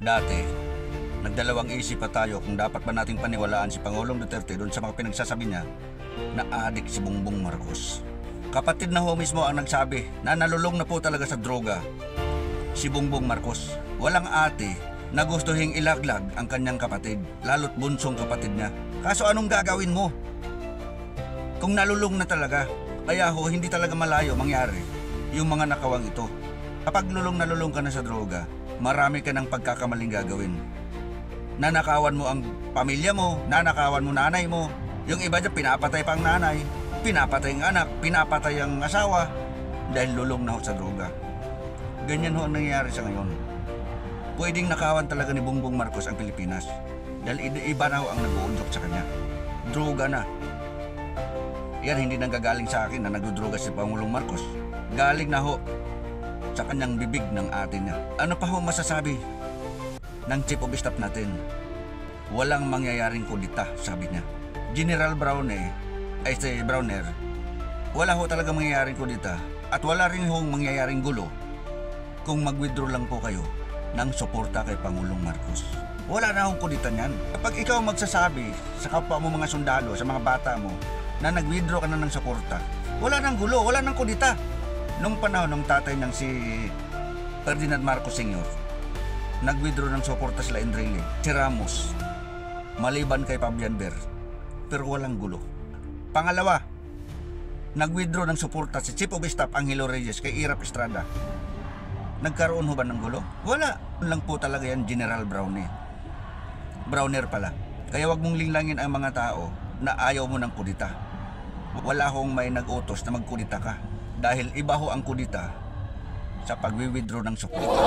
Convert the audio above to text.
Dati, nagdalawang isip pa tayo kung dapat ba nating paniwalaan si Pangulong Duterte doon sa mga pinagsasabi niya na adik si Bongbong Marcos. Kapatid na ho mismo ang nagsabi na nalulong na po talaga sa droga si Bongbong Marcos. Walang ate na gustuhing ilaglag ang kanyang kapatid, lalo't bunsong kapatid niya. Kaso anong gagawin mo? Kung nalulong na talaga, kaya ho hindi talaga malayo mangyari yung mga nakawang ito. Kapag lulong na lulong ka na sa droga, marami ka ng pagkakamaling gagawin. Nanakawan mo ang pamilya mo, nanakawan mo nanay mo. Yung iba dyan, pinapatay pa ang nanay, pinapatay ang anak, pinapatay ang asawa dahil lulong na ho sa droga. Ganyan ho ang nangyayari sa ngayon. Pwedeng nakawan talaga ni Bongbong Marcos ang Pilipinas dahil iba na ho ang nag-uunjok sa kanya. Droga na. Yan hindi nanggagaling sa akin na nagdudroga si Pangulong Marcos. Galing na ho sa kanyang bibig ng ate niya. Ano pa ho masasabi ng Chief of Staff natin? Walang mangyayaring kudita, sabi niya. General Browner, wala ho talaga mangyayaring kudita at wala rin hong mangyayaring gulo kung mag-withdraw lang po kayo ng suporta kay Pangulong Marcos. Wala na hong kudita niyan. Kapag ikaw magsasabi sa kapwa mo mga sundalo, sa mga bata mo, na nag-withdraw ka na ng suporta, wala nang gulo, wala nang kudita. Nung panahon ng tatay ng si Ferdinand Marcos Sr., nag-withdraw ng suporta sila Enrile, si Ramos, maliban kay Fabian Ver, pero walang gulo. Pangalawa, nag-withdraw ng suporta si Chief of Staff Angelo Reyes kay Irap Estrada. Nagkaroon ho ba ng gulo? Wala. Lang po talaga yan, General Browner. Browner pala. Kaya wag mong linglangin ang mga tao na ayaw mo ng kudita. Wala hong may nag-utos na magkudita ka. Dahil iba ho ang kudita sa pag-withdraw ng suporta.